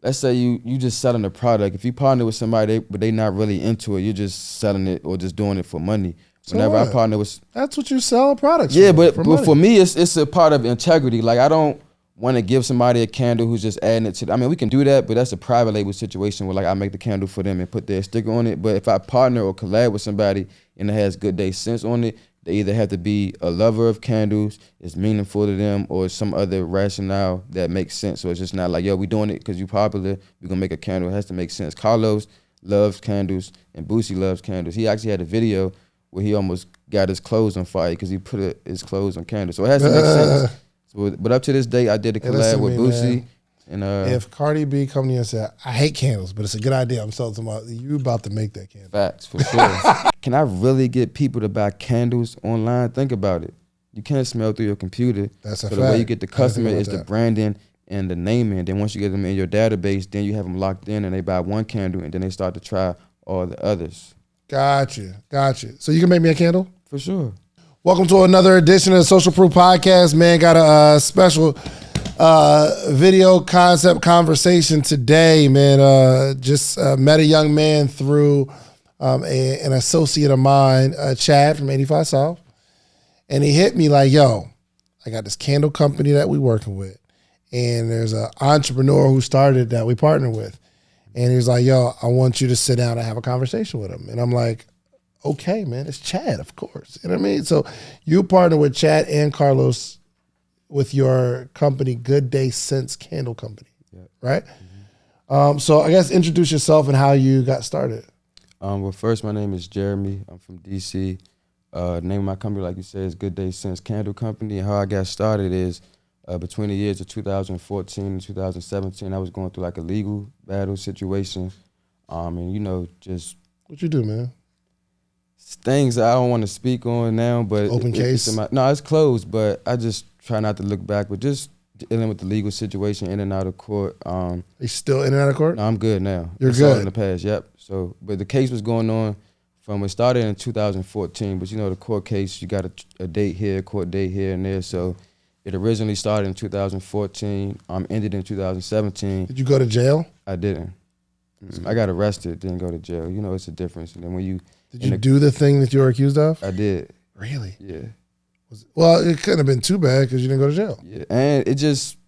let's say you just selling a product. If you partner with somebody, but they not really into it, you're just selling it or just doing it for money. So Whenever what? I partner with, that's what you sell products. Yeah, for but for me, it's a part of integrity. Like I don't want to give somebody a candle who's just adding it to. I mean, we can do that, but that's a private label situation where like I make the candle for them and put their sticker on it. But if I partner or collab with somebody and it has Good Day Sense on it, they either have to be a lover of candles, it's meaningful to them, or some other rationale that makes sense. So it's just not like, yo, we doing it because you popular, we gonna make a candle. It has to make sense. Carlos loves candles and Boosie loves candles. He actually had a video where he almost got his clothes on fire because he put his clothes on candles. So it has to make sense. So, but up to this day, I did a collab with Boosie. Man. And if Cardi B come to you and say, I hate candles, but it's a good idea, I'm selling them out, you about to make that candle. Facts, for sure. Can I really get people to buy candles online? Think about it. You can't smell through your computer. That's a fact. So the way you get the customer is the branding and the naming. Then once you get them in your database, then you have them locked in and they buy one candle and then they start to try all the others. Gotcha. So you can make me a candle? For sure. Welcome to another edition of the Social Proof Podcast. Man, got a special video concept conversation today, man. Just met a young man through an associate of mine, Chad from 85 South. And he hit me like, yo, I got this candle company that we working with. And there's an entrepreneur who started that we partner with. And he was like, yo, I want you to sit down and have a conversation with him. And I'm like, okay, man, it's Chad, of course. You know what I mean? So you partner with Chad and Carlos with your company, Good Day Sense Candle Company, right? Mm-hmm. So I guess introduce yourself and how you got started. Well, first, my name is Jeremy. I'm from D.C. The name of my company, like you said, is Good Day Sense Candle Company. And how I got started is between the years of 2014 and 2017, I was going through like a legal battle situation. And, you know, just... What you do, man? Things I don't want to speak on now, but... Open case? No, it's closed, but I just try not to look back, but just dealing with the legal situation in and out of court. You still in and out of court? No, I'm good now. You're it's good? all in the past, yep. So, but the case was going on it started in 2014, but you know, the court case, you got a date here, court date here and there, so... It originally started in 2014, ended in 2017. Did you go to jail? I didn't. I got arrested, didn't go to jail. You know, it's a difference. And then when you... Did you do the thing that you were accused of? I did. Really? Yeah. Well, it couldn't have been too bad because you didn't go to jail. Yeah, and it just,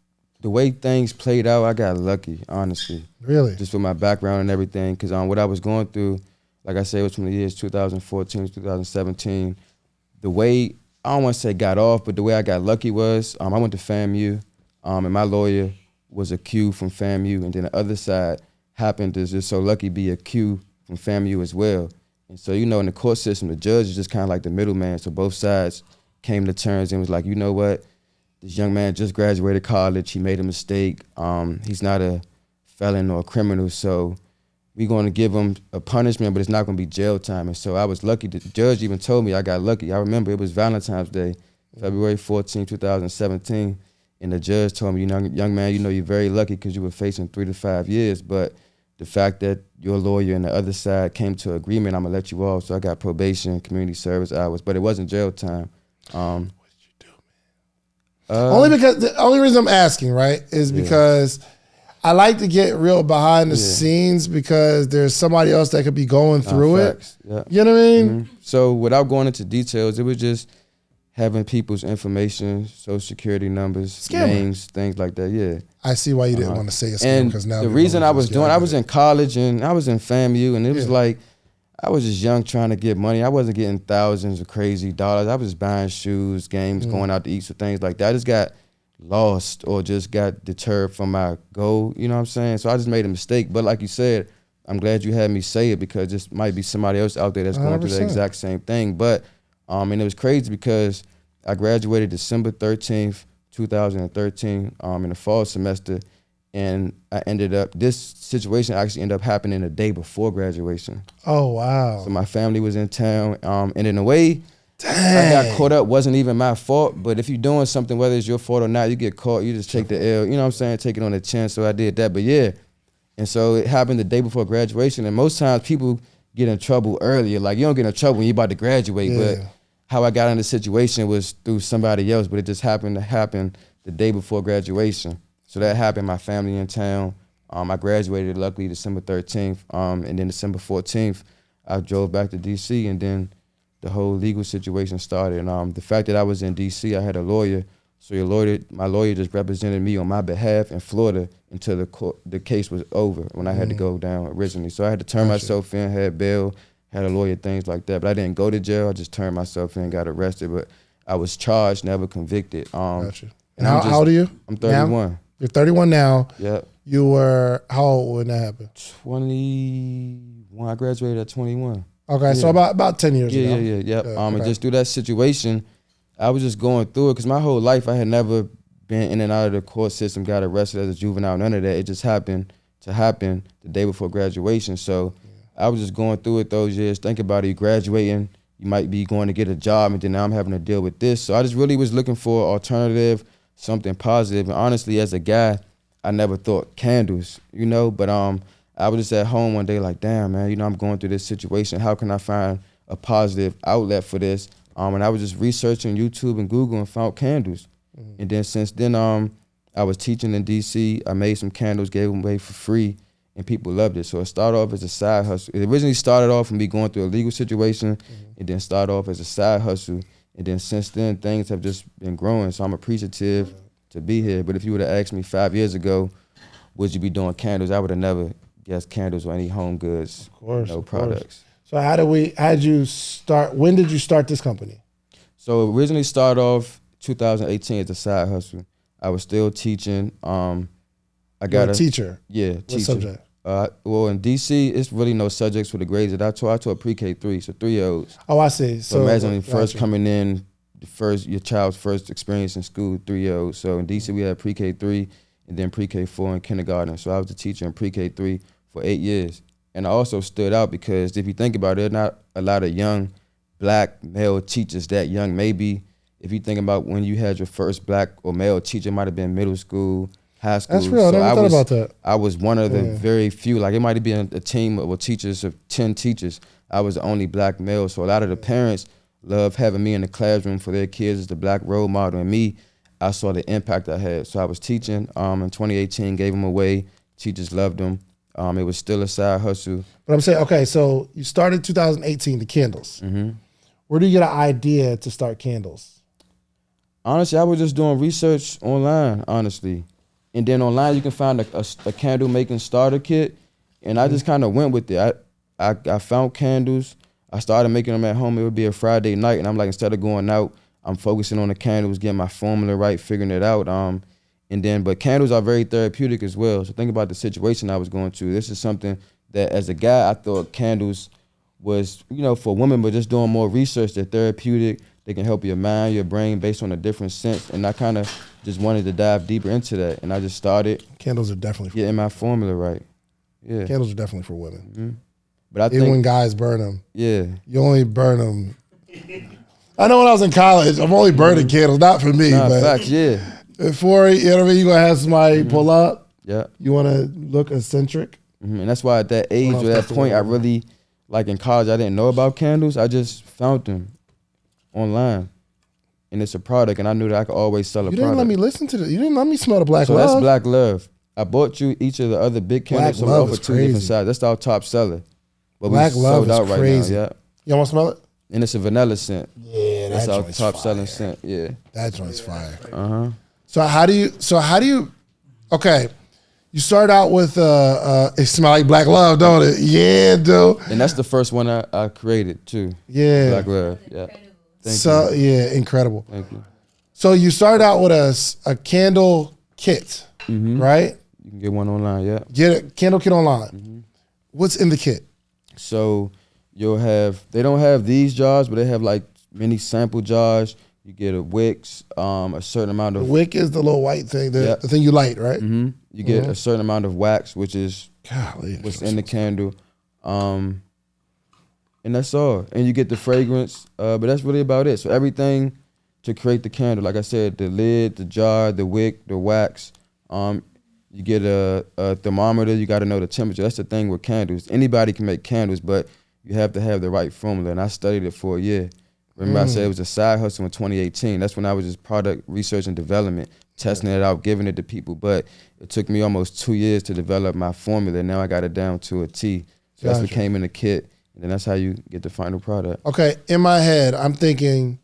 the way things played out, I got lucky, honestly. Really? Just with my background and everything, because what I was going through, like I said, it was from the years 2014 to 2017. The way... I don't want to say got off, but the way I got lucky was I went to FAMU, and my lawyer was a Q from FAMU, and then the other side happened to just so lucky be a Q from FAMU as well. And so, you know, in the court system, the judge is just kind of like the middleman. So both sides came to terms and was like, you know what, this young man just graduated college. He made a mistake. He's not a felon or a criminal, so we're going to give him a punishment, but it's not going to be jail time. And so I was lucky. The judge even told me I got lucky. I remember it was Valentine's Day, February 14, 2017, and the judge told me, you know, young man, you know, you're very lucky because you were facing 3 to 5 years, but the fact that your lawyer and the other side came to agreement, I'm going to let you off. So I got probation, community service hours, but it wasn't jail time. What did you do, man? The only reason I'm asking, right, is because I like to get real behind the scenes because there's somebody else that could be going through it. Yeah. You know what I mean? Mm-hmm. So without going into details, it was just having people's information, social security numbers, names, things like that. Yeah. I see why you didn't want to say a scam because now the reason I was in college and I was in FAMU, and it was like I was just young trying to get money. I wasn't getting thousands of crazy dollars. I was just buying shoes, games, going out to eat, so things like that. I just got lost or just got deterred from my goal, you know what I'm saying? So I just made a mistake. But like you said, I'm glad you had me say it because this might be somebody else out there that's going 100%. Through the exact same thing. But and it was crazy because I graduated December 13th, 2013 in the fall semester, and this situation actually ended up happening the day before graduation. Oh, wow. So my family was in town, and in a way, dang. I got caught up. Wasn't even my fault, but if you're doing something, whether it's your fault or not, you get caught, you just take the L, you know what I'm saying, take it on the chin, so I did that. But yeah, and so it happened the day before graduation, and most times people get in trouble earlier. Like, you don't get in trouble when you're about to graduate, but how I got in the situation was through somebody else, but it just happened to happen the day before graduation. So that happened, my family in town, I graduated luckily December 13th, and then December 14th, I drove back to DC, and then the whole legal situation started. And the fact that I was in DC, I had a lawyer, so my lawyer just represented me on my behalf in Florida until the case was over when I had to go down originally. So I had to turn myself in, had bail, had a lawyer, things like that. But I didn't go to jail. I just turned myself in, got arrested. But I was charged, never convicted. Gotcha. And how old are you? I'm 31. Now? You're 31 now. Yep. You were, how old when that happened? 21. I graduated at 21. Okay, so about 10 years ago. Yeah. And just through that situation, I was just going through it because my whole life I had never been in and out of the court system, got arrested as a juvenile, none of that. It just happened to happen the day before graduation. So I was just going through it those years. Think about it, you graduating, you might be going to get a job, and then now I'm having to deal with this. So I just really was looking for an alternative, something positive. And honestly, as a guy, I never thought candles, but I was just at home one day like, damn, man, I'm going through this situation. How can I find a positive outlet for this? And I was just researching YouTube and Google and found candles. And then since then, I was teaching in DC. I made some candles, gave them away for free, and people loved it. So it started off as a side hustle. It originally started off from me going through a legal situation, and then started off as a side hustle. And then since then, things have just been growing. So I'm appreciative to be here. But if you would have asked me 5 years ago, would you be doing candles? I would have never guessed candles or any home goods, products. So how'd you start? When did you start this company? So it originally started off 2018 as a side hustle. I was still teaching. I got a teacher. Yeah, what teacher. Subject? Well, in DC, it's really no subjects for the grades that I taught. I taught pre-K3, so 3-year-olds. Oh, I see. So imagine when first coming in, your child's first experience in school, 3-year-olds. So in DC, we had pre-K3 and then pre-K4 and kindergarten. So I was a teacher in pre-K3 for 8 years. And I also stood out because if you think about it, there's not a lot of young black male teachers that young. Maybe if you think about when you had your first black or male teacher, it might have been middle school, high school. That's real. I never thought about that. I was one of the very few. Like it might have been a team of teachers of 10 teachers. I was the only black male. So a lot of the parents love having me in the classroom for their kids as the black role model. And me, I saw the impact I had. So I was teaching in 2018, gave them away. Teachers loved them. It was still a side hustle. But I'm saying, okay, so you started 2018, the candles. Where do you get an idea to start candles? Honestly, I was just doing research online, honestly. And then online you can find a candle making starter kit. And I just kind of went with it. I found candles. I started making them at home. It would be a Friday night. And I'm like, instead of going out, I'm focusing on the candles, getting my formula right, figuring it out. But candles are very therapeutic as well. So think about the situation I was going through. This is something that as a guy, I thought candles was, for women, but just doing more research, they're therapeutic. They can help your mind, your brain based on a different sense. And I kind of just wanted to dive deeper into that. And I just started. Candles are definitely for getting my formula right. Yeah. Candles are definitely for women. But I Even think when guys burn them. Yeah. You only burn them. I know when I was in college, I'm only burning candles, not for me. Nah, but facts, yeah. Before, you know what I mean, you going to have somebody pull up. Yeah. You want to look eccentric. And that's why at that age or that point, I really, like in college, I didn't know about candles. I just found them online. And it's a product, and I knew that I could always sell a product. You didn't let me listen to this. You didn't let me smell the Black Love. So that's Black Love. I bought you each of the other big candles. Black Love for is two crazy. different sizes. That's our top seller. But Black we Love sold out is right crazy. now, yeah. You want to smell it? And it's a vanilla scent. Yeah, that's our joint's top fire. selling scent. Yeah. That joint's fire. Uh-huh. So how do you okay, you start out with it smell like Black Love, don't it? Yeah, dude. And that's the first one I created too. Yeah. Black Love. Yeah. Thank you. Yeah, incredible. Thank you. So you start out with a candle kit, right? You can get one online, yeah. Get a candle kit online. What's in the kit? So you'll have, they don't have these jars, but they have like many sample jars. You get a wicks, a certain amount of... The wick is the little white thing, the thing you light, right? You get a certain amount of wax, which is Golly, what's in the candle. And that's all. And you get the fragrance, but that's really about it. So everything to create the candle, like I said, the lid, the jar, the wick, the wax. You get a thermometer, you gotta know the temperature. That's the thing with candles. Anybody can make candles, but you have to have the right formula. And I studied it for a year. Remember I said it was a side hustle in 2018. That's when I was just product research and development, testing it out, giving it to people. But it took me almost 2 years to develop my formula. Now I got it down to a T. So that's what came in the kit. And then that's how you get the final product. Okay, in my head, I'm thinking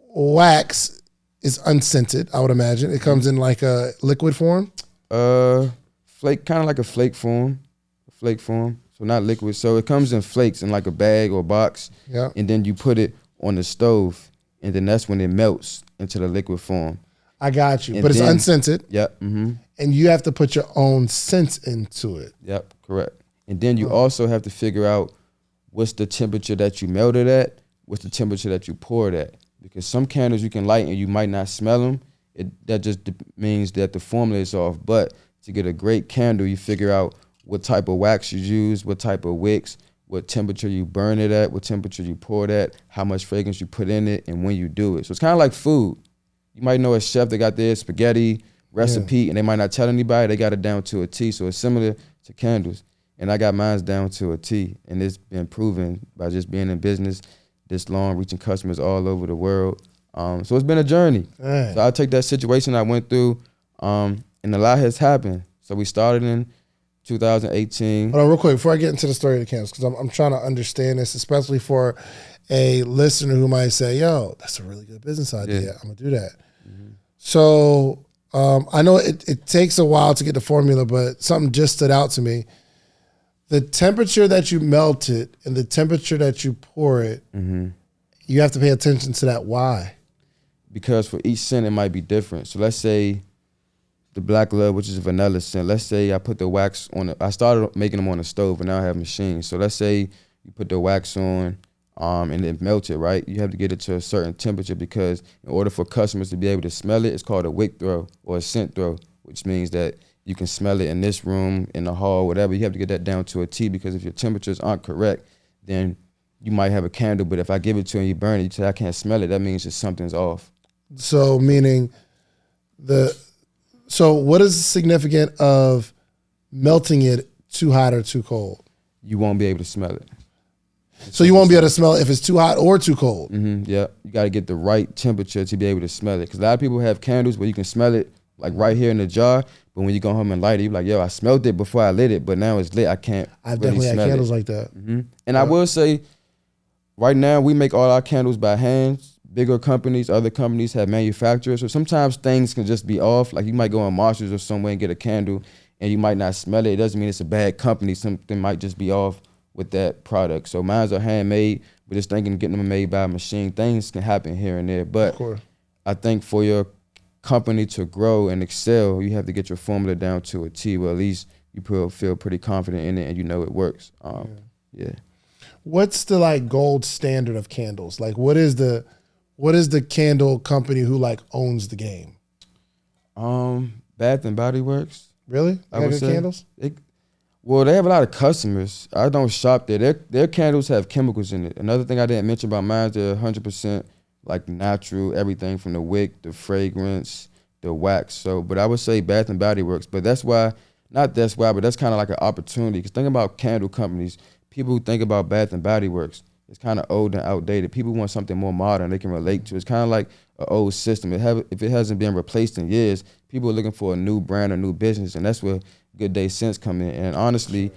wax is unscented, I would imagine. It comes in like a liquid form? Flake, kind of like a flake form. So not liquid. So it comes in flakes in like a bag or box. Yeah. And then you put it on the stove. And then that's when it melts into the liquid form. I got you. And but then, it's unscented. Yep. Mm-hmm. And you have to put your own scents into it. Yep, correct. And then you also have to figure out what's the temperature that you melted at, what's the temperature that you poured at. Because some candles you can light and you might not smell them. That just means that the formula is off. But to get a great candle, you figure out what type of wax you use, what type of wicks, what temperature you burn it at, what temperature you pour it at, how much fragrance you put in it, and when you do it. So it's kind of like food. You might know a chef that got their spaghetti recipe and they might not tell anybody. They got it down to a T. So it's similar to candles. And I got mine down to a T. And it's been proven by just being in business this long, reaching customers all over the world. So it's been a journey. Dang. So I take that situation I went through, and a lot has happened. So we started in 2018. Hold on, real quick, before I get into the story of the candles, because I'm trying to understand this, especially for a listener who might say, yo, that's a really good business idea. Yeah. I'm going to do that. Mm-hmm. So I know it takes a while to get the formula, but something just stood out to me. The temperature that you melt it and the temperature that you pour it, you have to pay attention to that. Why? Because for each scent, it might be different. So let's say the Black Love, which is a vanilla scent. Let's say I put the wax on it. I started making them on the stove, and now I have machines. So let's say you put the wax on and it melted, right? You have to get it to a certain temperature because in order for customers to be able to smell it, it's called a wick throw or a scent throw, which means that you can smell it in this room, in the hall, whatever. You have to get that down to a T because if your temperatures aren't correct, then you might have a candle, but if I give it to you and you burn it, you say, I can't smell it, that means that something's off. So meaning so what is significant of melting it too hot or too cold? You won't be able to smell it. So you won't be able to smell it if it's too hot or too cold? Yeah, you got to get the right temperature to be able to smell it. Because a lot of people have candles where you can smell it like right here in the jar, but when you go home and light it, you're like, yo, I smelled it before I lit it, but now it's lit, I can't I've really definitely had smell candles it. like that. And I will say, right now, we make all our candles by hand. Bigger companies, other companies have manufacturers. So sometimes things can just be off. Like you might go on Marshalls or somewhere and get a candle and you might not smell it. It doesn't mean it's a bad company. Something might just be off with that product. So mine's are handmade, but just thinking getting them made by a machine, things can happen here and there. But I think for your company to grow and excel, you have to get your formula down to a T, where at least you feel pretty confident in it and you know it works. Yeah. What's the like gold standard of candles? Like what is the candle company who like owns the game? Bath and Body Works. Really? They have good candles? Well, they have a lot of customers. I don't shop there. Their candles have chemicals in it. Another thing I didn't mention about mine, they're 100% like natural, everything from the wick, the fragrance, the wax. So, but I would say Bath and Body Works. But that's kind of like an opportunity. Because think about candle companies. People who think about Bath and Body Works, it's kind of old and outdated. People want something more modern they can relate to. It's kind of like an old system. If it hasn't been replaced in years, people are looking for a new brand, a new business, and that's where Good Day Scents come in. And honestly,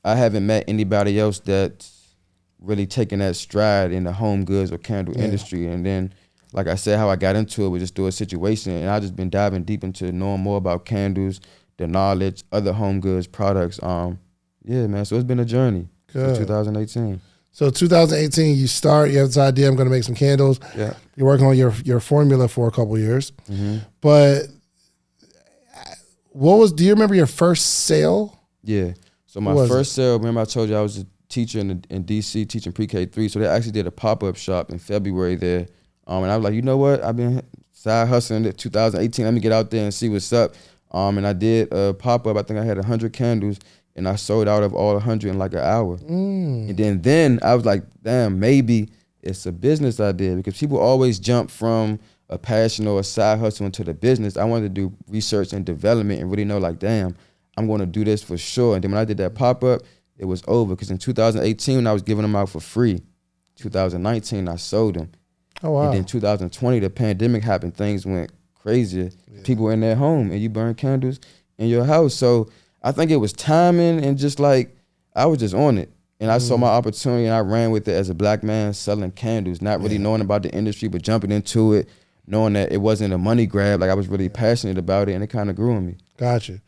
I haven't met anybody else that's really taken that stride in the home goods or candle industry. And then, like I said, how I got into it was just through a situation, and I've just been diving deep into knowing more about candles, the knowledge, other home goods products. Yeah, man, so it's been a journey since 2018. So 2018, you have this idea, I'm going to make some candles. Yeah. You're working on your formula for a couple of years. But do you remember your first sale? Yeah. So my first sale, remember I told you I was a teacher in DC teaching pre-K3. So they actually did a pop-up shop in February there. And I was like, you know what? I've been side hustling in 2018. Let me get out there and see what's up. And I did a pop-up. I think I had 100 candles. And I sold out of all 100 in like an hour. And then I was like, damn, maybe it's a business idea, because people always jump from a passion or a side hustle into the business. I wanted to do research and development and really know, like, damn, I'm going to do this for sure. And then when I did that pop-up, it was over, because in 2018, when I was giving them out for free, 2019, I sold them. Oh, wow. And then 2020, the pandemic happened. Things went crazier. Yeah. People were in their home and you burn candles in your house. So I think it was timing and just like, I was just on it. And I saw my opportunity and I ran with it as a black man selling candles, not really knowing about the industry, but jumping into it, knowing that it wasn't a money grab. Like I was really passionate about it and it kind of grew on me. Gotcha.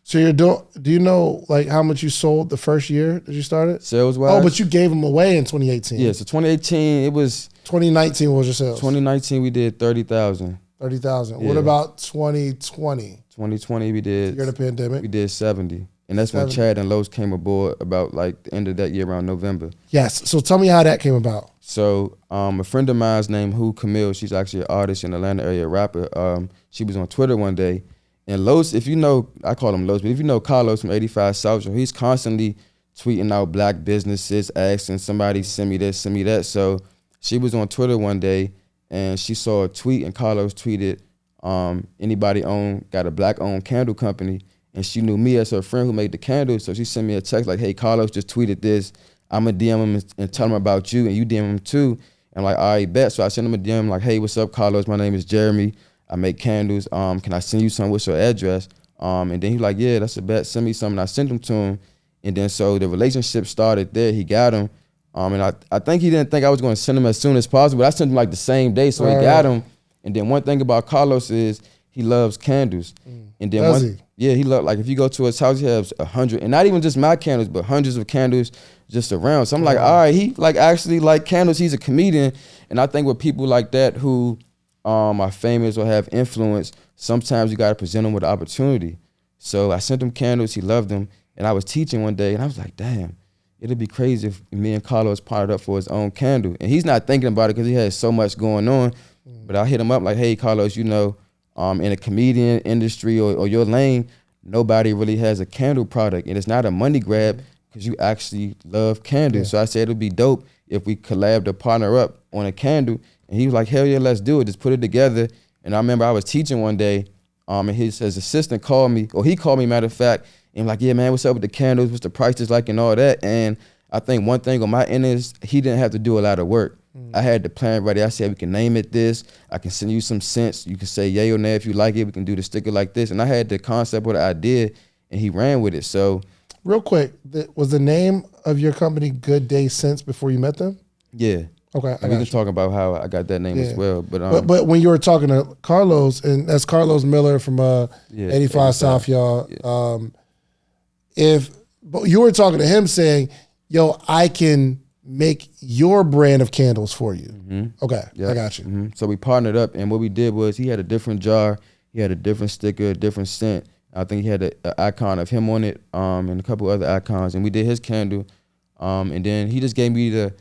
So do you know like how much you sold the first year that you started? Sales wise? Oh, but you gave them away in 2018. Yeah, so 2018, it was. 2019, what was your sales? 2019, we did 30,000. 30,000. Yeah. What about 2020? 2020, we did. Year of the pandemic? We did 70. And that's 70. When Chad and Los came aboard about like the end of that year around November. Yes. So tell me how that came about. So a friend of mine's named Camille, she's actually an artist in the Atlanta area, rapper. She was on Twitter one day. And Los, if you know, I call him Los, but if you know Carlos from 85 South Shore, he's constantly tweeting out black businesses, asking somebody, send me this, send me that. So she was on Twitter one day and she saw a tweet and Carlos tweeted, anybody got a black owned candle company. And she knew me as her friend who made the candles. So she sent me a text like, hey, Carlos just tweeted this. I'm going to DM him and tell him about you and you DM him too. And I'm like, all right, bet. So I sent him a DM like, hey, what's up, Carlos? My name is Jeremy. I make candles. Can I send you some? What's your address? And then he was like, yeah, that's a bet. Send me some. And I sent them to him. And then so the relationship started there. He got him. And I think he didn't think I was going to send him as soon as possible. But I sent him like the same day. So he got him. And then one thing about Carlos is he loves candles. And then he loves, like if you go to his house, he has 100, and not even just my candles, but hundreds of candles just around. So I'm like, all right, he like actually like candles. He's a comedian. And I think with people like that who are famous or have influence, sometimes you got to present them with an opportunity. So I sent him candles. He loved them. And I was teaching one day and I was like, damn, it'd be crazy if me and Carlos partnered up for his own candle. And he's not thinking about it because he has so much going on. But I hit him up like, hey, Carlos, you know, in a comedian industry or your lane, nobody really has a candle product. And it's not a money grab because you actually love candles. So I said it'd be dope if we collabed or partner up on a candle. And he was like, hell yeah, let's do it. Just put it together. And I remember I was teaching one day and his assistant called me, or he called me, matter of fact, and like, yeah, man, what's up with the candles? What's the prices like and all that? And I think one thing on my end is he didn't have to do a lot of work. I had the plan ready. I said, we can name it this. I can send you some scents. You can say yay or nay if you like it. We can do the sticker like this. And I had the concept or the idea, and he ran with it. So, real quick, was the name of your company Good Day Scents before you met them? Yeah. Okay. We can talk about how I got that name as well. But when you were talking to Carlos, and that's Carlos Miller from 85 South, y'all. Yeah. But you were talking to him saying, yo, I can make your brand of candles for you. Okay, I got you. So we partnered up, and what we did was he had a different jar, he had a different sticker, a different scent. I think he had an icon of him on it, and a couple other icons, and we did his candle. And then he just gave me the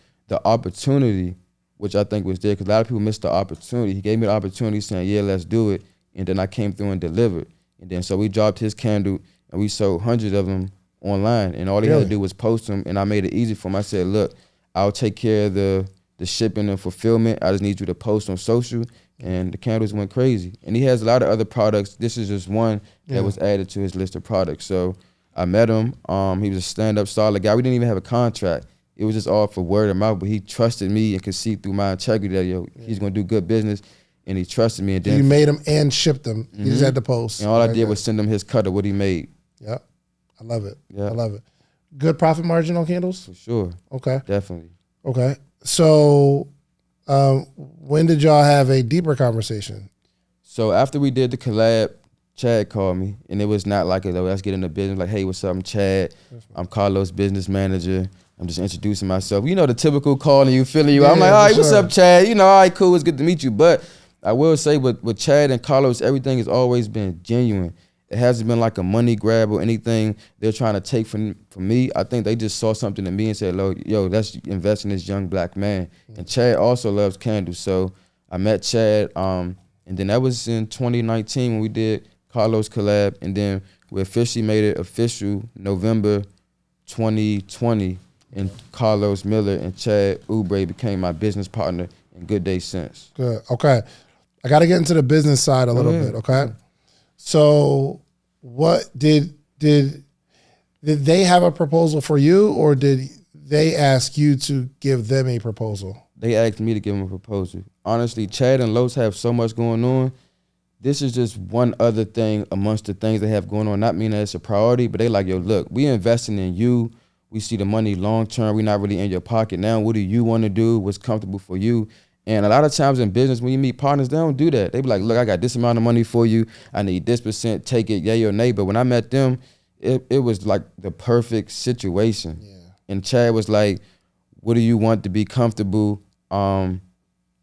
opportunity, which I think was there, because a lot of people missed the opportunity. He gave me the opportunity saying, yeah, let's do it. And then I came through and delivered. And then so we dropped his candle, and we sold hundreds of them online, and all he had to do was post them, and I made it easy for him. I said, look, I'll take care of the shipping and fulfillment. I just need you to post on social. And the candles went crazy. And he has a lot of other products. This is just one that was added to his list of products. So I met him. He was a stand-up solid guy. We didn't even have a contract. It was just all for word of mouth, but he trusted me and could see through my integrity that, he's going to do good business. And he trusted me. And then you made him and shipped him. He just had to post. And all I did was send him his cut of what he made. Yeah. I love it. Yeah. I love it. Good profit margin on candles? For sure. Okay. Definitely. Okay. So when did y'all have a deeper conversation? So after we did the collab, Chad called me, and it was not like, let's get into business. Like, hey, what's up? I'm Chad. I'm Carlos' business manager. I'm just introducing myself. You know, the typical calling you, feeling you. Yeah, I'm like, all right, what's up, Chad? You know, all right, cool. It's good to meet you. But I will say with Chad and Carlos, everything has always been genuine. It hasn't been like a money grab or anything they're trying to take from me. I think they just saw something in me and said, yo, let's invest in this young black man. And Chad also loves candles. So I met Chad, and then that was in 2019 when we did Carlos collab. And then we officially made it official November 2020. And Carlos Miller and Chad Oubre became my business partner in Good Day Scents. Good. Okay. I got to get into the business side a little bit, okay? So what did they have a proposal for you, or did they ask you to give them a proposal? They asked me to give them a proposal. Honestly, Chad and Los have so much going on. This is just one other thing amongst the things they have going on. Not meaning that it's a priority, but they like, yo, look, we investing in you. We see the money long term. We're not really in your pocket now. What do you want to do? What's comfortable for you? And a lot of times in business, when you meet partners, they don't do that. They be like, look, I got this amount of money for you. I need this %. Take it, yay or nay. But when I met them, it was like the perfect situation. Yeah. And Chad was like, what do you want to be comfortable? And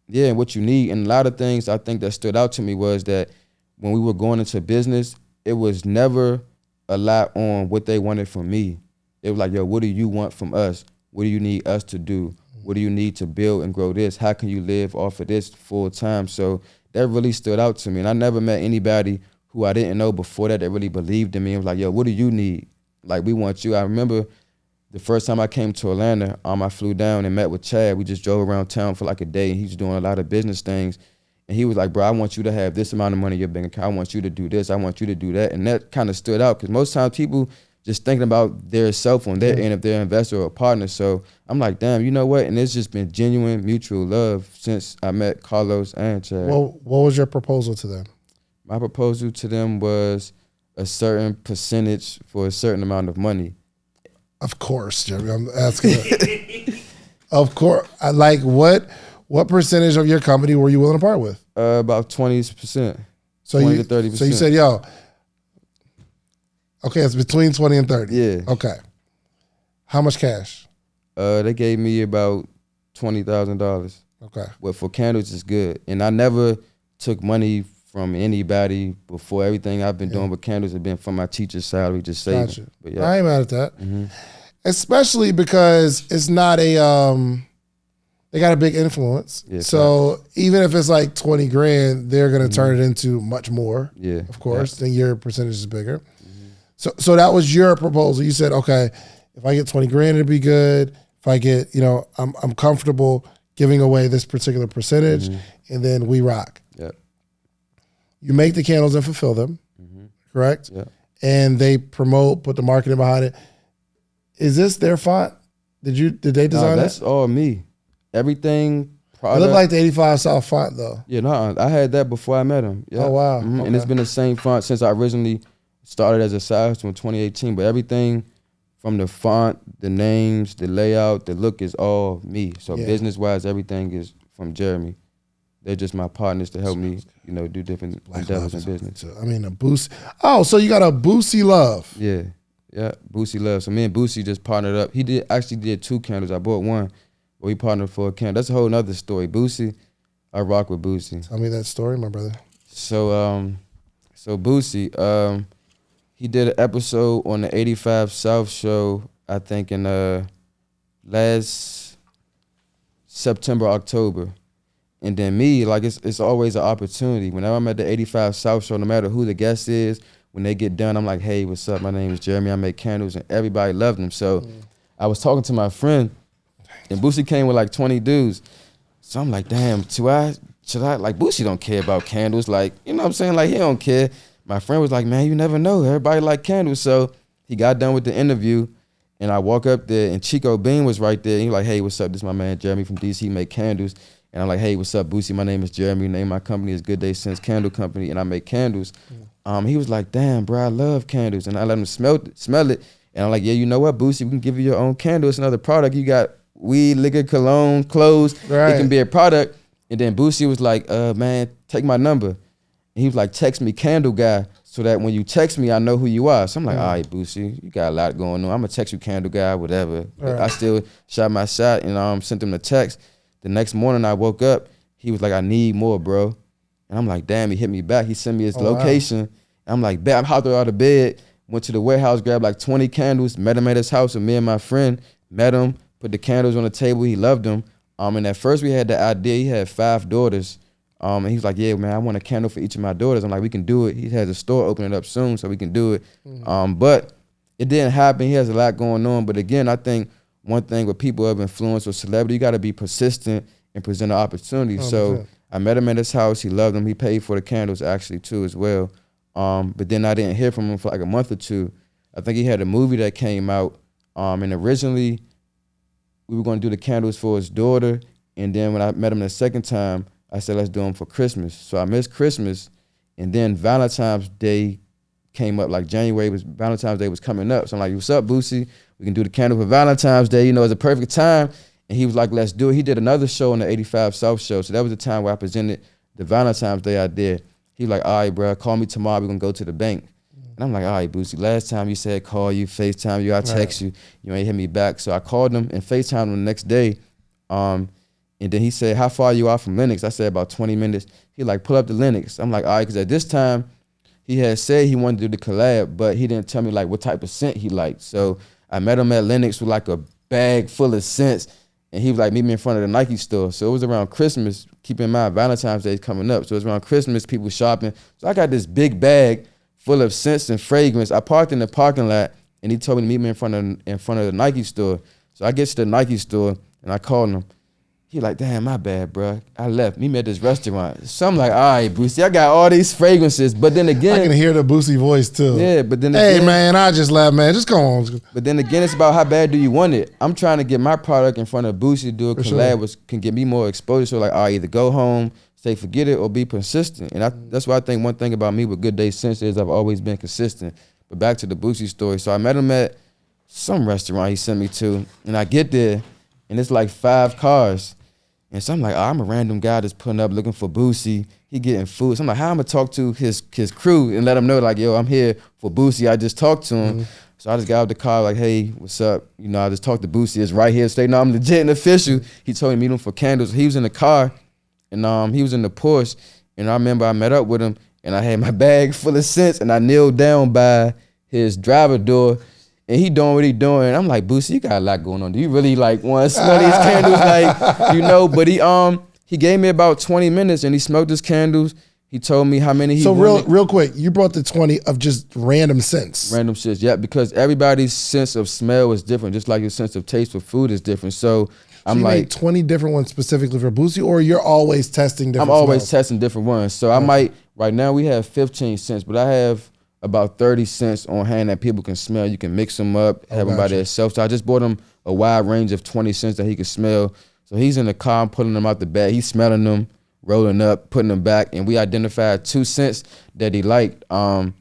what you need. And a lot of things I think that stood out to me was that when we were going into business, it was never a lot on what they wanted from me. It was like, yo, what do you want from us? What do you need us to do? What do you need to build and grow this? How can you live off of this full time? So that really stood out to me. And I never met anybody who I didn't know before that really believed in me. It was like, yo, what do you need? Like, we want you. I remember the first time I came to Atlanta, I flew down and met with Chad. We just drove around town for like a day, and he was doing a lot of business things. And he was like, bro, I want you to have this amount of money in your bank account. I want you to do this. I want you to do that. And that kind of stood out because most times people just thinking about their self on their end if they're an investor or a partner. So I'm like, damn, you know what? And it's just been genuine mutual love since I met Carlos and Chad. Well, what was your proposal to them? My proposal to them was a certain percentage for a certain amount of money. Of course, Jeremy, I'm asking. Of course. Like, what percentage of your company were you willing to part with? About 20%. So 20 to 30%. So you said, yo, okay, it's between 20 and 30. Yeah. Okay. How much cash? They gave me about $20,000. Okay. Well, for candles, it's good. And I never took money from anybody before. Everything I've been doing with candles has been from my teacher's salary, just saving. Gotcha. But yeah. I ain't mad at that. Mm-hmm. Especially because it's not a, they got a big influence. Yeah, so even if it's like 20 grand, they're going to turn it into much more. Yeah. Of course. Then your percentage is bigger. So that was your proposal. You said, okay, if I get 20 grand, it'd be good. If I get, I'm comfortable giving away this particular percentage, and then we rock. Yep. You make the candles and fulfill them, correct? Yep. And they promote, put the marketing behind it. Is this their font? Did they design that? That's all me. Everything. It looked like the 85 South font though. Yeah, no, I had that before I met him. Yeah. Oh wow. Okay. And it's been the same font since I originally started as a side hustle in 2018, but everything from the font, the names, the layout, the look is all me. So business-wise, everything is from Jeremy. They're just my partners to help me, do different endeavors in business. I mean, a Boosie. Oh, so you got a Boosie love. Yeah, Boosie love. So me and Boosie just partnered up. He actually did 2 candles. I bought one, but we partnered for a candle. That's a whole nother story. Boosie, I rock with Boosie. Tell me that story, my brother. So Boosie, he did an episode on the 85 South show, I think in last September, October. And then me, like it's always an opportunity. Whenever I'm at the 85 South show, no matter who the guest is, when they get done, I'm like, hey, what's up? My name is Jeremy. I make candles, and everybody loved them. So I was talking to my friend, and Boosie came with like 20 dudes. So I'm like, damn, should I, like, Boosie don't care about candles. Like, you know what I'm saying? Like, he don't care. My friend was like, man, you never know. Everybody like candles. So he got done with the interview, and I walk up there, and Chico Bean was right there. And he was like, hey, what's up? This is my man Jeremy from DC, make candles. And I'm like, hey, what's up, Boosie? My name is Jeremy. Name of my company is Good Day Sense Candle Company, and I make candles. He was like, damn, bro, I love candles. And I let him smell it. And I'm like, yeah, you know what, Boosie? We can give you your own candle. It's another product. You got weed, liquor, cologne, clothes. Right. It can be a product. And then Boosie was like, man, take my number. And he was like, text me Candle Guy so that when you text me, I know who you are. So I'm like, all right, Boosie, you got a lot going on. I'm going to text you Candle Guy, whatever. Right. I still shot my shot and sent him the text. The next morning I woke up, he was like, I need more, bro. And I'm like, damn, he hit me back. He sent me his location. Wow. I'm like, bet. I hopped out of bed, went to the warehouse, grabbed like 20 candles, met him at his house, and me and my friend met him, put the candles on the table. He loved them. And at first we had the idea, he had 5 daughters. And he was like, yeah, man, I want a candle for each of my daughters. I'm like, we can do it. He has a store opening up soon, so we can do it. But it didn't happen. He has a lot going on. But again, I think one thing with people of influence or celebrity, you got to be persistent and present an opportunity. 100%. So I met him at his house. He loved them. He paid for the candles actually too as well. But then I didn't hear from him for like a month or two. I think he had a movie that came out. And originally we were going to do the candles for his daughter. And then when I met him the second time, I said, let's do them for Christmas. So I missed Christmas. And then Valentine's Day came up, like Valentine's Day was coming up. So I'm like, what's up, Boosie? We can do the candle for Valentine's Day. You know, it's a perfect time. And he was like, let's do it. He did another show on the 85 South show. So that was the time where I presented the Valentine's Day idea. He was like, all right, bro, call me tomorrow. We're going to go to the bank. And I'm like, all right, Boosie, last time you said call you, FaceTime you, I text you. You ain't hit me back. So I called him and FaceTimed him the next day. And then he said, how far are you out from Lennox? I said, about 20 minutes. He like, pull up to Lennox. I'm like, all right, because at this time, he had said he wanted to do the collab, but he didn't tell me like what type of scent he liked. So I met him at Lennox with like a bag full of scents. And he was like, meet me in front of the Nike store. So it was around Christmas. Keep in mind, Valentine's Day is coming up. So it was around Christmas, people shopping. So I got this big bag full of scents and fragrance. I parked in the parking lot, and he told me to meet me in front of the Nike store. So I get to the Nike store, and I called him. He like, damn, my bad, bro. I left. Meet me at this restaurant. So I'm like, all right, Boosie, I got all these fragrances. But then again, I can hear the Boosie voice too. Yeah, but then hey, again, man, I just left, man. Just go on. But then again, it's about how bad do you want it. I'm trying to get my product in front of Boosie to do a collab, which can get me more exposure. So like, I either go home, say forget it, or be persistent. And that's why I think one thing about me with Good Day Sense is I've always been consistent. But back to the Boosie story. So I met him at some restaurant he sent me to, and I get there, and it's like 5 cars. And so I'm like, oh, I'm a random guy that's putting up looking for Boosie. He getting food. So I'm like, how I'm gonna talk to his crew and let him know like, yo, I'm here for Boosie. I just talked to him. So I just got out the car like, hey, what's up? You know, I just talked to Boosie. It's right here. Say, no, I'm legit and official. He told me to meet him for candles. He was in the car, and he was in the Porsche. And I remember I met up with him, and I had my bag full of scents, and I kneeled down by his driver door. And he doing what he doing. I'm like, Boosie, you got a lot going on. Do you really like want to smell these candles? Like, you know, but he gave me about 20 minutes and he smelled his candles. He told me how many he wanted. Real quick, you brought the 20 of just random scents. Random shit, yeah, because everybody's sense of smell is different, just like your sense of taste for food is different. So I'm like, made 20 different ones specifically for Boosie, or you're always testing different I'm always smells? testing different ones. So I might, right now we have 15 scents, but I have about 30 scents on hand that people can smell. You can mix them up, have them by themselves. So I just bought him a wide range of 20 scents that he could smell. So he's in the car, I'm pulling them out the bag. He's smelling them, rolling up, putting them back. And we identified 2 scents that he liked. And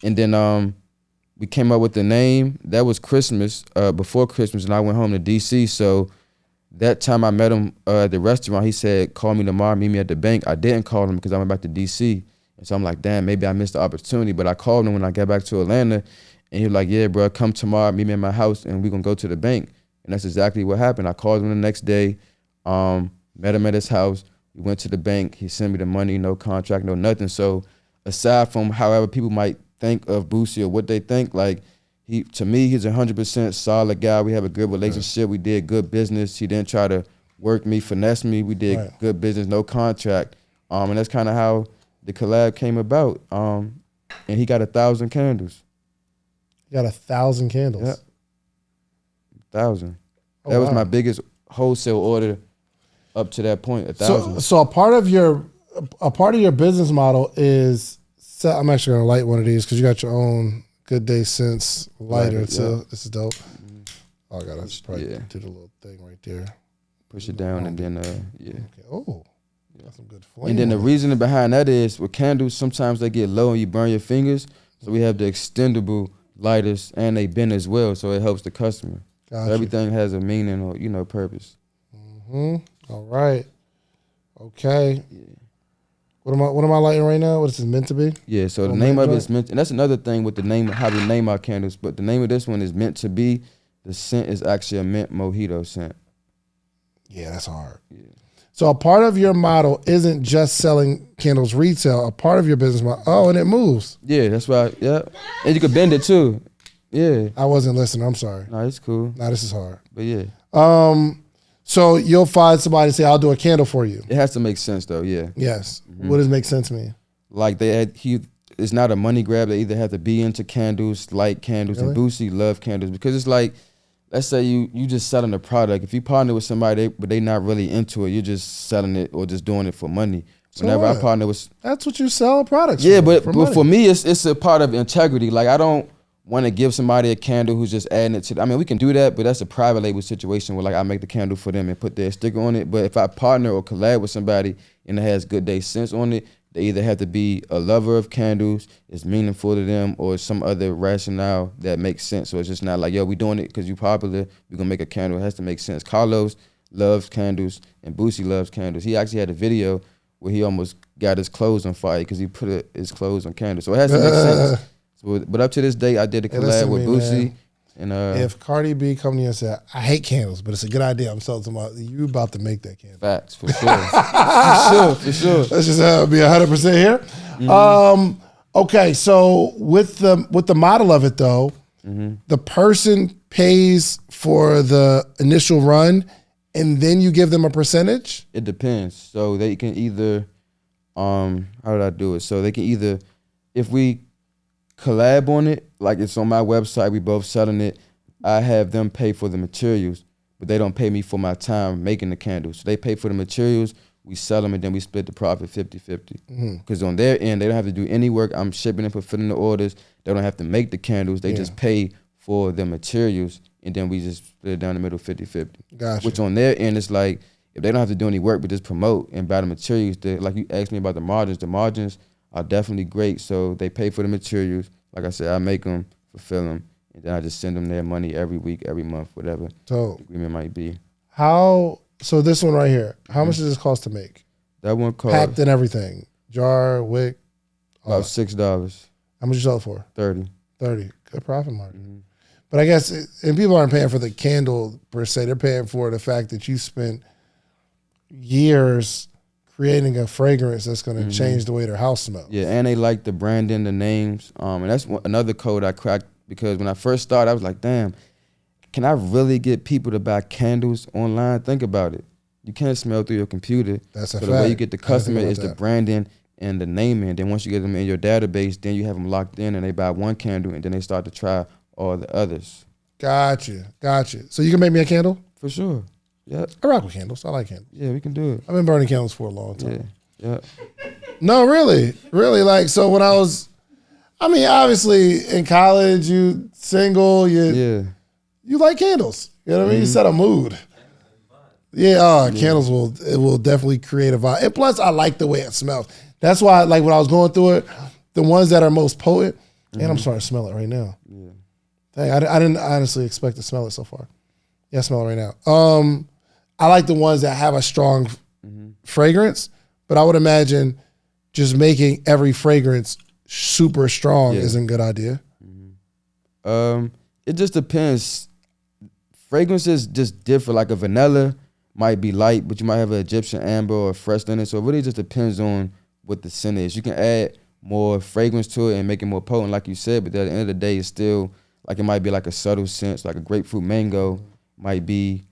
then we came up with the name. That was Christmas, before Christmas, and I went home to DC. So that time I met him at the restaurant, he said, call me tomorrow, meet me at the bank. I didn't call him because I went back to DC. And so I'm like, damn, maybe I missed the opportunity. But I called him when I got back to Atlanta, and he was like, yeah, bro, come tomorrow, meet me in my house, and we're going to go to the bank. And that's exactly what happened. I called him the next day, met him at his house. We went to the bank. He sent me the money, no contract, no nothing. So aside from however people might think of Boosie or what they think, like, to me, he's a 100% solid guy. We have a good relationship. We did good business. He didn't try to work me, finesse me. We did good business, no contract. And that's kind of how the collab came about, and he got 1,000 candles. You got 1,000 candles? Yep. 1,000. That was my biggest wholesale order up to that point, 1,000. So a part of your business model is, I'm actually gonna light one of these because you got your own Good Day Sense lighter too. Yeah. This is dope. Oh, I gotta probably do the little thing right there. Push it down and then Okay. Oh. Got some good flame. And then the reasoning behind that is with candles, sometimes they get low and you burn your fingers. So we have the extendable lighters and they bend as well, so it helps the customer. So everything has a meaning or purpose. All right. Okay. Yeah. What am I lighting right now? What is this meant to be? Yeah. So the name of it is meant, and that's another thing with the name, how we name our candles. But the name of this one is Meant to Be. The scent is actually a mint mojito scent. Yeah, that's hard. Yeah. So a part of your model isn't just selling candles retail. A part of your business model, and it moves. Yeah, that's right. Yeah, and you could bend it too. Yeah. I wasn't listening. I'm sorry. No, it's cool. No, this is hard. But yeah. So you'll find somebody say, "I'll do a candle for you." It has to make sense though. Yeah. Yes. What does make sense mean? Like it's not a money grab. They either have to be into candles, like candles, and Boosie love candles because it's like, let's say you just selling a product. If you partner with somebody, but they not really into it, you're just selling it or just doing it for money. Whenever I partner with, that's what you sell products. Yeah, but for me, it's a part of integrity. Like I don't want to give somebody a candle who's just adding it to. I mean, we can do that, but that's a private label situation where like I make the candle for them and put their sticker on it. But if I partner or collab with somebody and it has Good Day scents on it, they either have to be a lover of candles, it's meaningful to them, or some other rationale that makes sense. So it's just not like, yo, we doing it because you popular, we're gonna make a candle. It has to make sense. Carlos loves candles and Boosie loves candles. He actually had a video where he almost got his clothes on fire because he put his clothes on candles. So it has to make sense. So, but up to this day, I did a collab with Boosie. And if Cardi B come to you and say, I hate candles, but it's a good idea, I'm selling about you about to make that candle. Facts, for sure. for sure. Let's just be 100% here. Okay, so with the model of it though, the person pays for the initial run and then you give them a percentage? It depends. So they can either, how did I do it? So they can either, if we collab on it, like it's on my website, we both selling it, I have them pay for the materials, but they don't pay me for my time making the candles. So they pay for the materials, we sell them, and then we split the profit 50-50. Because on their end, they don't have to do any work. I'm shipping and fulfilling the orders. They don't have to make the candles. They just pay for the materials, and then we just split it down the middle 50-50. Gotcha. Which on their end, it's like, if they don't have to do any work but just promote and buy the materials, like you asked me about the margins are definitely great. So they pay for the materials. Like I said, I make them, fulfill them, and then I just send them their money every week, every month, whatever the agreement might be. So this one right here, how much does this cost to make? That one cost packed and everything, jar, wick, about $6. How much you sell it for? 30. Good profit margin. But I guess, and people aren't paying for the candle per se. They're paying for the fact that you spent years creating a fragrance that's going to change the way their house smells. Yeah, and they like the branding, the names. And that's another code I cracked, because when I first started, I was like, damn, can I really get people to buy candles online? Think about it. You can't smell through your computer. That's a fact. So the way you get the customer is the branding and the naming. Then once you get them in your database, then you have them locked in and they buy one candle and then they start to try all the others. Gotcha. So you can make me a candle? For sure. Yeah. I rock with candles. I like candles. Yeah, we can do it. I've been burning candles for a long time. Yeah. No, really. Like, so when I was, obviously in college, you single, you like candles. You know what I mean? You set a mood. Yeah, candles will definitely create a vibe. And plus, I like the way it smells. That's why, like, when I was going through it, the ones that are most potent, and I'm starting to smell it right now. Yeah. Dang, I didn't honestly expect to smell it so far. Yeah, I smell it right now. I like the ones that have a strong fragrance, but I would imagine just making every fragrance super strong isn't a good idea. It just depends. Fragrances just differ. Like a vanilla might be light, but you might have an Egyptian amber or a fresh linen. So it really just depends on what the scent is. You can add more fragrance to it and make it more potent, like you said, but at the end of the day, it's still like, it might be like a subtle scent, like a grapefruit mango might be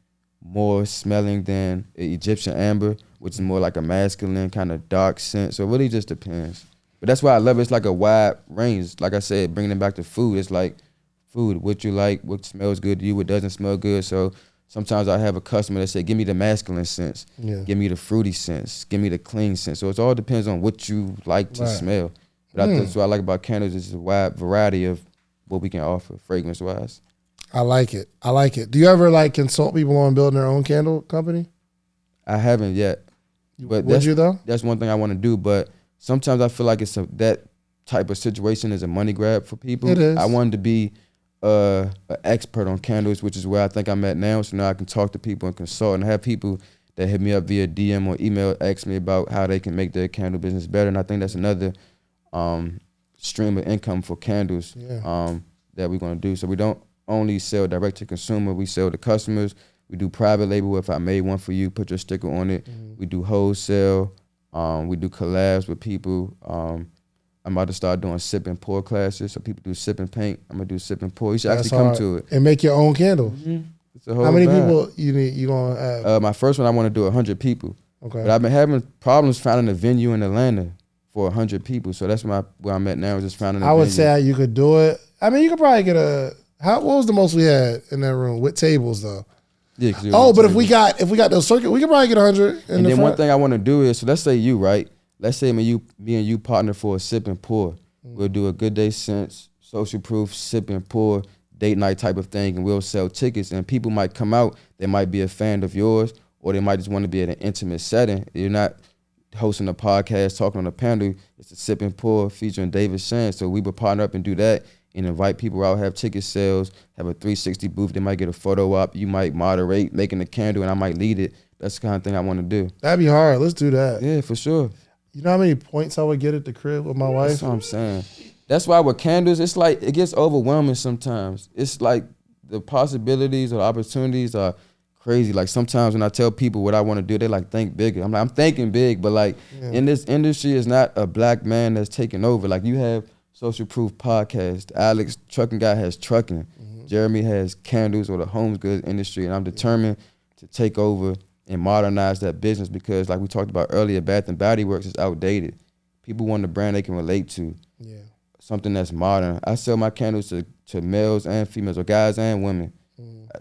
more smelling than an Egyptian amber, which is more like a masculine kind of dark scent. So it really just depends. But that's why I love it. It's like a wide range. Like I said, bringing it back to food, it's like food, what you like, what smells good to you, what doesn't smell good. So sometimes I have a customer that say, give me the masculine scents, give me the fruity scents, give me the clean scents. So it all depends on what you like to smell. But that's what I like about candles, is a wide variety of what we can offer fragrance-wise. I like it. Do you ever consult people on building their own candle company? I haven't yet. But would you though? That's one thing I want to do. But sometimes I feel like that type of situation is a money grab for people. It is. I wanted to be an expert on candles, which is where I think I'm at now. So now I can talk to people and consult and have people that hit me up via DM or email, ask me about how they can make their candle business better. And I think that's another stream of income for candles that we're going to do. So we don't only sell direct to consumer, we sell to customers. We do private label. If I made one for you, put your sticker on it. We do wholesale. We do collabs with people. I'm about to start doing sip and pour classes. So people do sip and paint. I'm going to do sip and pour. You should actually come to it. And make your own candles. It's a whole How many vibe. people you going to have? My first one, I want to do 100 people. Okay. But I've been having problems finding a venue in Atlanta for 100 people. So that's where I'm at now, is just finding a venue. I would say you could do it. You could probably get what was the most we had in that room with tables though? Yeah. But if we got those circuit, we could probably get 100. And then one thing I want to do is, so let's say you, right? Let's say me and you partner for a sip and pour. We'll do a Good Day scents, social proof, sip and pour, date night type of thing, and we'll sell tickets. And people might come out, they might be a fan of yours, or they might just want to be at an intimate setting. You're not hosting a podcast, talking on a panel. It's a sip and pour featuring David Shan. So we would partner up and do that and invite people out, have ticket sales, have a 360 booth. They might get a photo op. You might moderate, making the candle, and I might lead it. That's the kind of thing I want to do. That'd be hard. Let's do that. Yeah, for sure. You know how many points I would get at the crib with my wife? That's what I'm saying. That's why with candles, it's like it gets overwhelming sometimes. It's like the possibilities or opportunities are crazy. Like sometimes when I tell people what I want to do, they like think bigger. I'm like, I'm thinking big, but like in this industry, it's not a black man that's taking over. Like you have Social Proof Podcast. Alex, trucking guy, has trucking. Jeremy has candles or the home goods industry, and I'm determined to take over and modernize that business because, like we talked about earlier, Bath and Body Works is outdated. People want a brand they can relate to. Yeah. Something that's modern. I sell my candles to males and females, or guys and women.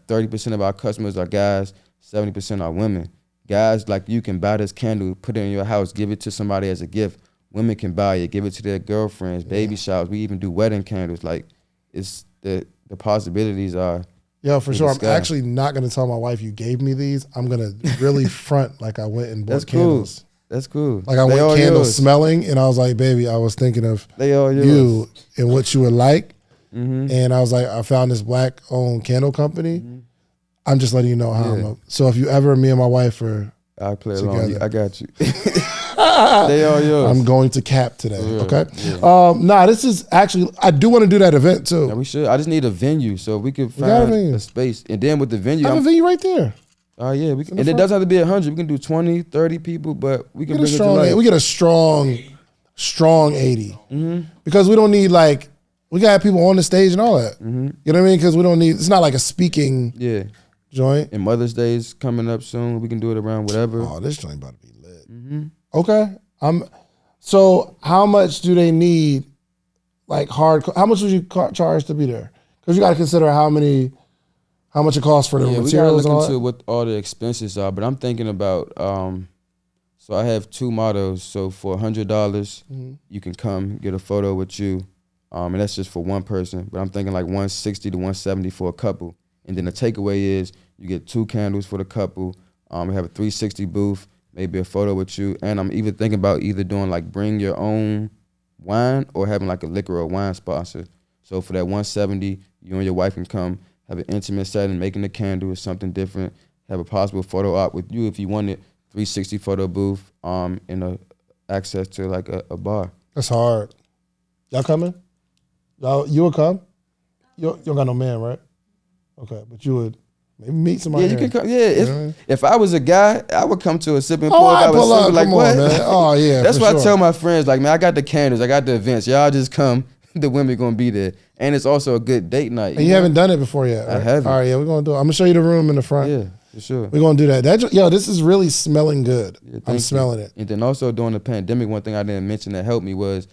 30% of our customers are guys, 70% are women. Guys, like you can buy this candle, put it in your house, give it to somebody as a gift. Women can buy it, give it to their girlfriends, baby showers. We even do wedding candles. Like it's the possibilities are. Yeah, for sure. I'm actually not gonna tell my wife you gave me these. I'm gonna really front like I went and bought candles. That's cool. Like I went candle smelling, and I was like, baby, I was thinking of you and what you would like. And I was like, I found this black-owned candle company. I'm just letting you know how I'm up. So if you ever, me and my wife are I'll play along. I got you. They all yours. I'm going to cap today. Okay. Yeah. This is actually, I do want to do that event too. Yeah, we should. I just need a venue so we can find a space. And then with the venue, I have a venue right there. Oh yeah, and it doesn't have to be 100. We can do 20, 30 people, but we can bring it to life. We get a strong 80 because we don't need like we got people on the stage and all that. You know what I mean? Because we don't need. It's not like a speaking joint. And Mother's Day is coming up soon. We can do it around whatever. Oh, this joint about to be lit. Okay. So how much do they need? Like hardcore. How much would you charge to be there? Because you got to consider how much it costs for the materials. We gotta look into what all the expenses are. But I'm thinking about. So I have two mottos. So for $100, you can come get a photo with you, and that's just for one person. But I'm thinking like $160 to $170 for a couple. And then the takeaway is you get 2 candles for the couple. We have a 360 booth, maybe a photo with you. And I'm even thinking about either doing like bring your own wine or having like a liquor or wine sponsor. So for that $170, you and your wife can come, have an intimate setting, making the candle is something different, have a possible photo op with you if you wanted, 360 photo booth, and access to like a bar. That's hard. Y'all coming? You would come? You don't got no man, right? Okay, but you would maybe meet somebody. Yeah, you can come. Yeah, if I was a guy, I would come to a sipping pour. I pull up. Like, what? Man. Oh yeah. That's why I tell my friends, like, man, I got the candles, I got the events. Y'all just come. The women gonna be there, and it's also a good date night. And you haven't done it before yet, right? I haven't. All right, yeah, we're gonna do it. I'm gonna show you the room in the front. Yeah, for sure. We're gonna do that. This is really smelling good. Yeah, I'm smelling it. And then also during the pandemic, one thing I didn't mention that helped me was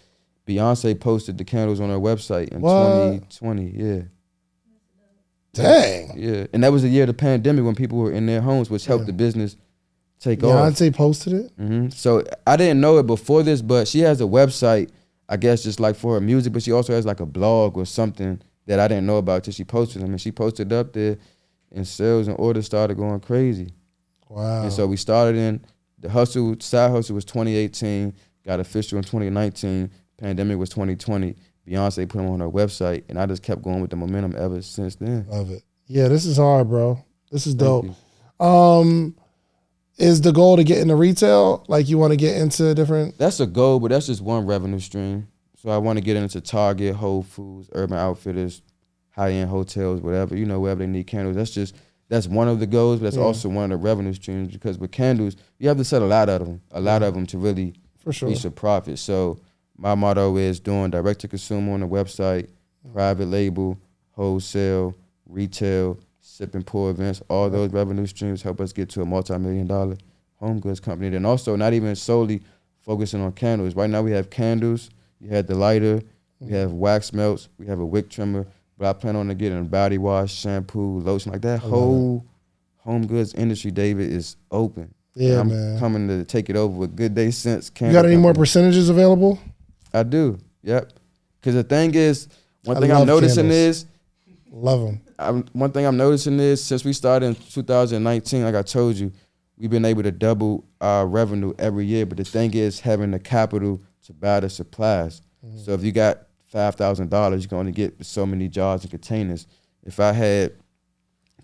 Beyonce posted the candles on her website in 2020. Yeah. Dang. Yeah, and that was the year of the pandemic when people were in their homes, which helped the business take off. Beyonce posted it? So I didn't know it before this, but she has a website, I guess just like for her music, but she also has like a blog or something that I didn't know about till she posted them. And she posted up there and sales and orders started going crazy. Wow. And so we started in, the side hustle was 2018, got official in 2019, pandemic was 2020. Beyonce put them on her website, and I just kept going with the momentum ever since then. Love it. Yeah, this is hard, bro. This is dope. Is the goal to get into retail? Like you want to get into different? That's a goal, but that's just one revenue stream. So I want to get into Target, Whole Foods, Urban Outfitters, high-end hotels, whatever, wherever they need candles. That's one of the goals, but that's also one of the revenue streams because with candles, you have to sell a lot of them to really reach a profit. So my motto is doing direct-to-consumer on the website, private label, wholesale, retail, sip and pour events. All those revenue streams help us get to a multi-million-dollar home goods company. Then also not even solely focusing on candles. Right now we have candles, you have the lighter, we have wax melts, we have a wick trimmer, but I plan on getting a body wash, shampoo, lotion, like that whole home goods industry, David, is open. Yeah, I'm coming to take it over with Good Day Scents. You got any more percentages available? I do, yep. Because the thing is, one thing I'm noticing candles. is, Love them. one thing I'm noticing is since we started in 2019, like I told you, we've been able to double our revenue every year. But the thing is having the capital to buy the supplies. So if you got $5,000, you can only get so many jars and containers. If I had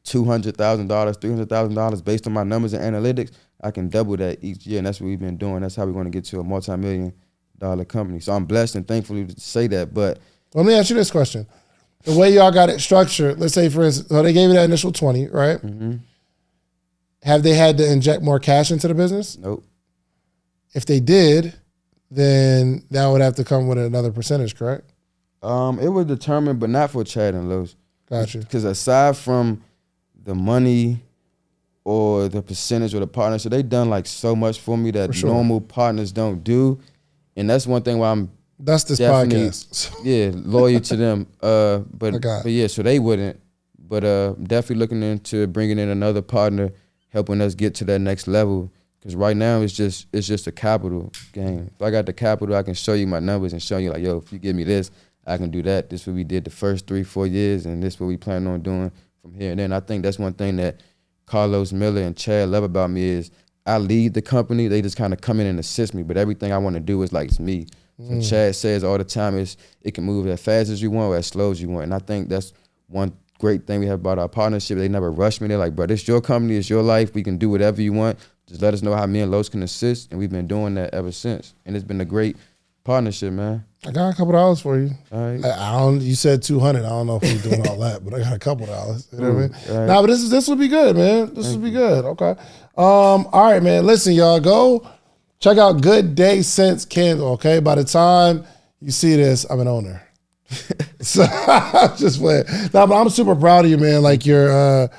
$200,000, $300,000 based on my numbers and analytics, I can double that each year. And that's what we've been doing. That's how we're going to get to a multi-million-dollar company. So I'm blessed and thankful to say that. But let me ask you this question. The way y'all got it structured, let's say, for instance, so they gave you that initial 20, right? Mm-hmm. Have they had to inject more cash into the business? Nope. If they did, then that would have to come with another percentage, correct? It was determined, but not for Chad and Los. Gotcha. Because aside from the money or the percentage or the partnership, they done like so much for me that normal partners don't do. And that's one thing why I'm that's this podcast. Yeah, loyal to them. But yeah, so they wouldn't. But definitely looking into bringing in another partner, helping us get to that next level. Because right now it's just a capital game. If I got the capital, I can show you my numbers and show you like, yo, if you give me this, I can do that. This is what we did the first 3-4 years, and this is what we plan on doing from here. And then I think that's one thing that Carlos Miller and Chad love about me is I lead the company. They just kind of come in and assist me, but everything I want to do is like it's me. So Chad says all the time is it can move as fast as you want or as slow as you want. And I think that's one great thing we have about our partnership. They never rush me. They're like, bro, this is your company, it's your life. We can do whatever you want. Just let us know how me and Los can assist. And we've been doing that ever since. And it's been a great partnership, man. I got a couple dollars for you. All right. I don't. You said 200. I don't know if we're doing all that, but I got a couple dollars. You know what I mean? Right. Nah, but this will be good, man. This will be good. Okay. All right, man. Listen, y'all, go check out Good Day Scents Candle. Okay. By the time you see this, I'm an owner. So I'm just playing. Nah, but I'm super proud of you, man. Like you're a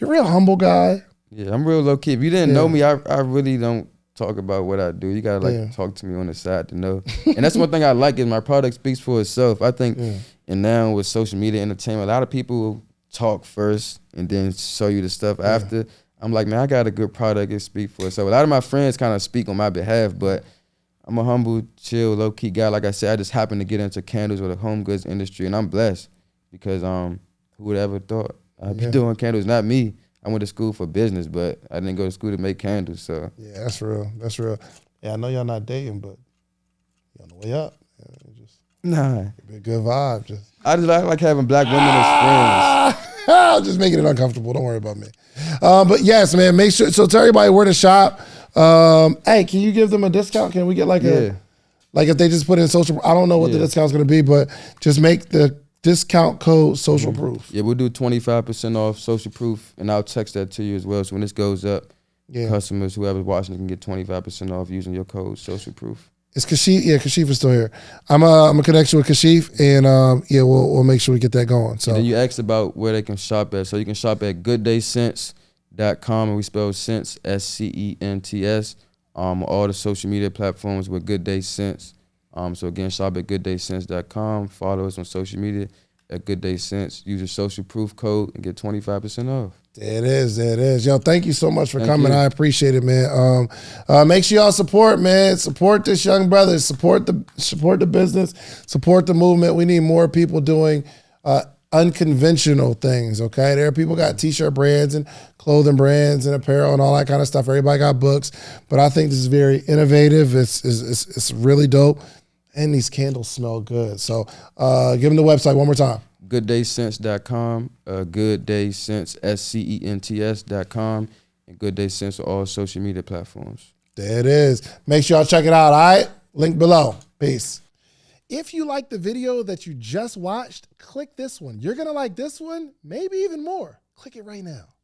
real humble guy. Yeah, I'm real low key. If you didn't know me, I really don't talk about what I do. You gotta talk to me on the side to know. And that's one thing I like is my product speaks for itself. I think, and now with social media entertainment, a lot of people will talk first and then show you the stuff after. I'm like, man, I got a good product and speak for itself. A lot of my friends kind of speak on my behalf, but I'm a humble, chill, low key guy. Like I said, I just happened to get into candles or the home goods industry, and I'm blessed because who would ever thought I'd be doing candles? Not me. I went to school for business, but I didn't go to school to make candles. So yeah, that's real. That's real. Yeah, I know y'all not dating, but you're on the way up. Nah, be a good vibe. I just like having black women as friends. Just making it uncomfortable. Don't worry about me. But yes, man, make sure. So tell everybody where to shop. Hey, can you give them a discount? Can we get like if they just put in social? I don't know what the discount's gonna be, but just make the discount code social proof. Yeah, we'll do 25% off social proof, and I'll text that to you as well. So when this goes up, customers, whoever's watching, can get 25% off using your code social proof. It's Kashif. Yeah, Kashif is still here. I'm gonna connect you with Kashif, and we'll make sure we get that going. So and then you asked about where they can shop at. So you can shop at gooddayscents.com, and we spell scents SCENTS. All the social media platforms with Good Day Scents. So again, shop at gooddayscents.com. Follow us on social media at Good Day Scents. Use your social proof code and get 25% off. There it is. There it is. Yo, thank you so much for coming. I appreciate it, man. Make sure y'all support, man. Support this young brother. Support the business. Support the movement. We need more people doing unconventional things, okay? There are people got t-shirt brands and clothing brands and apparel and all that kind of stuff. Everybody got books, but I think this is very innovative. It's really dope. And these candles smell good. So give them the website one more time. gooddayscents.com, gooddayscents, SCENTS.com, and Good Day Scents on all social media platforms. There it is. Make sure y'all check it out, all right? Link below. Peace. If you like the video that you just watched, click this one. You're going to like this one, maybe even more. Click it right now.